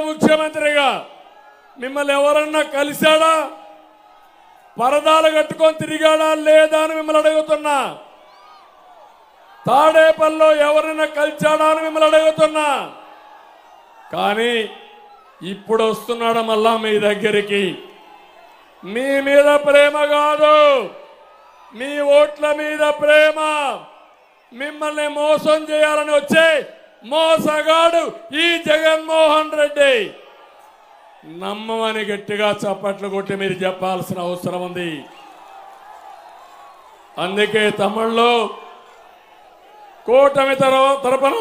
ముఖ్యమంత్రిగా మిమ్మల్ని ఎవరన్నా కలిశాడా? పరదాలు కట్టుకొని తిరిగాడా లేదా అని మిమ్మల్ని అడుగుతున్నా. తాడేపల్లిలో ఎవరైనా కలిశాడా అని మిమ్మల్ని అడుగుతున్నా. కానీ ఇప్పుడు వస్తున్నాడు మళ్ళా మీ దగ్గరికి. మీ మీద ప్రేమ కాదు, మీ ఓట్ల మీద ప్రేమ. మిమ్మల్ని మోసం చేయాలని వచ్చే మోసగాడు ఈ జగన్మోహన్ రెడ్డి. నమ్మమని గట్టిగా చప్పట్లు కొట్టి మీరు చెప్పాల్సిన అవసరం ఉంది. అందుకే తమిళ్లో కూటమి తరపున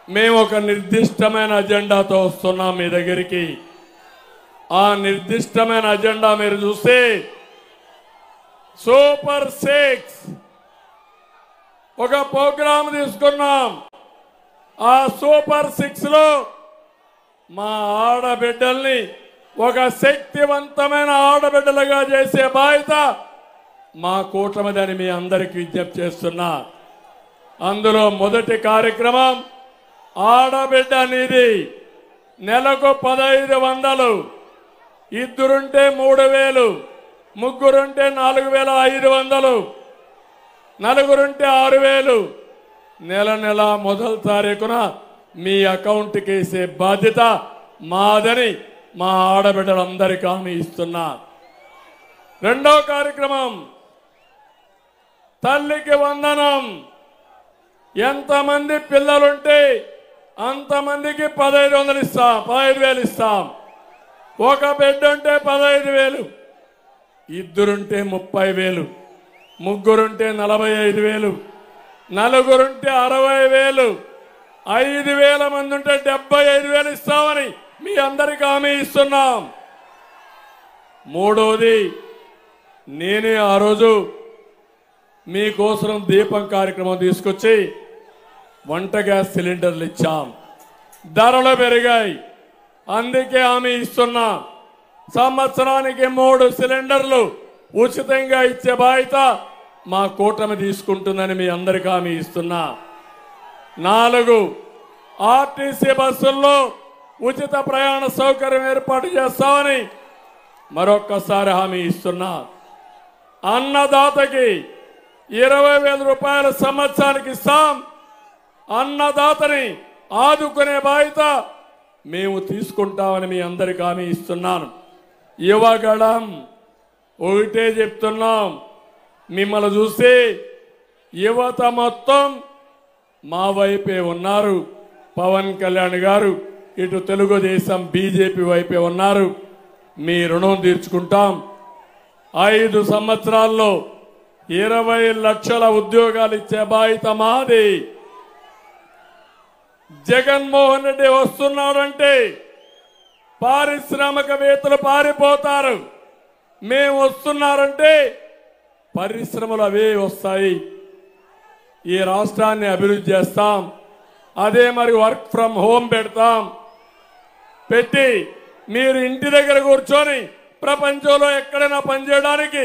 మేము ఒక నిర్దిష్టమైన అజెండాతో వస్తున్నాం మీ దగ్గరికి. ఆ నిర్దిష్టమైన అజెండా మీరు చూస్తే సూపర్ 6 ఒక ప్రోగ్రాం తీసుకున్నాం. ఆ సూపర్ 6 లో మా ఆడబిడ్డల్ని ఒక శక్తివంతమైన ఆడబిడ్డలుగా చేసే బాధ్యత మా కూటమిదని మీ అందరికీ విజ్ఞప్తి చేస్తున్నా. అందులో మొదటి కార్యక్రమం ఆడబిడ్డ నిధి. నెలకు 1500, ఇద్దరుంటే 3000, ముగ్గురుంటే 4500, నలుగురుంటే 6000 నెల నెల మొదటి తారీఖున మీ అకౌంట్కి వేసే బాధ్యత మాదని మా ఆడబిడ్డలందరికీ హామీ ఇస్తున్నా. రెండో కార్యక్రమం తల్లికి వందనం. ఎంతమంది పిల్లలుంటే అంతమందికి 1500 ఇస్తాం, 15,000 ఇస్తాం. ఒక బిడ్డ ఉంటే 15,000, ఇద్దరుంటే 30,000, ముగ్గురుంటే 45,000, నలుగురుంటే 60,000, 5,000 మంది ఉంటే 75,000 ఇస్తామని మీ అందరికీ హామీ ఇస్తున్నాం. మూడోది, నేనే ఆ రోజు మీకోసం దీపం కార్యక్రమం తీసుకొచ్చి వంట గ్యాస్ సిలిండర్లు ఇచ్చాం. ధరలు పెరిగాయి, అందుకే హామీ ఇస్తున్నా. సంవత్సరానికి 3 సిలిండర్లు ఉచితంగా ఇచ్చే బాధ్యత మా కూటమి తీసుకుంటుందని మీ అందరికీ హామీ ఇస్తున్నా. 4 ఆర్టీసీ బస్సుల్లో ఉచిత ప్రయాణ సౌకర్యం ఏర్పాటు చేస్తామని మరొక్కసారి హామీ ఇస్తున్నా. అన్నదాతకి 20,000 రూపాయల సంవత్సరానికి ఇస్తాం. అన్నదాతని ఆదుకునే బాధ్యత మేము తీసుకుంటామని మీ అందరికీ హామీ ఇస్తున్నాను. యువగళం ఒకటే చెప్తున్నాం, మిమ్మల్ని చూసి యువత మొత్తం మా వైపే ఉన్నారు. పవన్ కళ్యాణ్ గారు ఇటు తెలుగుదేశం బీజేపీ వైపే ఉన్నారు. మీ రుణం తీర్చుకుంటాం. 5 సంవత్సరాల్లో 20 లక్షల ఉద్యోగాలు ఇచ్చే బాధ్యత మాది. జగన్మోహన్ రెడ్డి వస్తున్నాడంటే పారిశ్రామికవేత్తలు పారిపోతారు. మేము వస్తున్నారంటే పరిశ్రమలు అవే వస్తాయి. ఈ రాష్ట్రాన్ని అభివృద్ధి చేస్తాం. అదే మరి వర్క్ ఫ్రమ్ హోమ్ పెట్టి మీరు ఇంటి దగ్గర కూర్చొని ప్రపంచంలో ఎక్కడైనా పనిచేయడానికి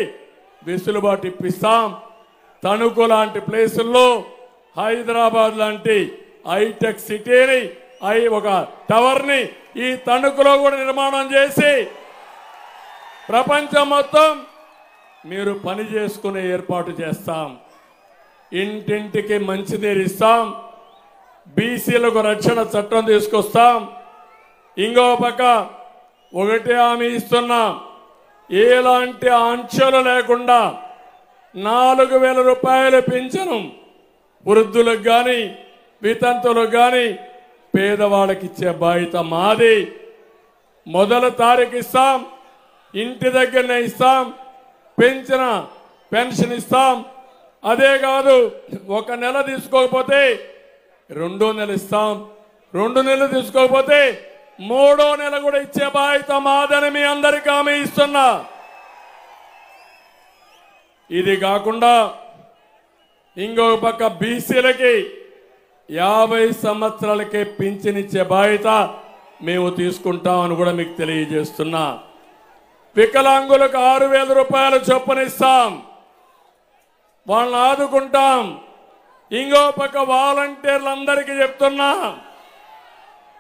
వెసులుబాటు ఇప్పిస్తాం. తణుకు లాంటి ప్లేసుల్లో, హైదరాబాద్ లాంటి హైటెక్ సిటీని ఒక టవర్ని ఈ తణుకులో కూడా నిర్మాణం చేసి ప్రపంచం మొత్తం మీరు పని చేసుకునే ఏర్పాటు చేస్తాం. ఇంటింటికి మంచినీరు ఇస్తాం. బీసీలకు రక్షణ చట్టం తీసుకొస్తాం. ఇంకో పక్క ఒకటే హామీ ఇస్తున్నాం, ఎలాంటి ఆంక్షలు లేకుండా 4,000 రూపాయలు పింఛను వృద్ధులకు కానీ వితంతులకు కానీ పేదవాళ్ళకి ఇచ్చే బాధ్యత మాది. మొదటి తారీఖు ఇస్తాం, ఇంటి దగ్గరనే ఇస్తాం, పెన్షన్ ఇస్తాం. అదే కాదు, 1 నెల తీసుకోకపోతే 2వ నెల ఇస్తాం, 2 నెలలు తీసుకోకపోతే 3వ నెల కూడా ఇచ్చే బాధ్యత మాదని మీ అందరికీ హామీ ఇస్తున్నా. ఇది కాకుండా ఇంకొక పక్క బీసీలకి 50 సంవత్సరాలకే పింఛనిచ్చే బాధ్యత మేము తీసుకుంటామని కూడా మీకు తెలియజేస్తున్నా. వికలాంగులకు 6,000 రూపాయలు చొప్పున ఇస్తాం, వాళ్ళని ఆదుకుంటాం. ఇంకో పక్క వాలంటీర్లందరికీ చెప్తున్నా,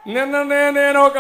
నిన్ననే నేను ఒక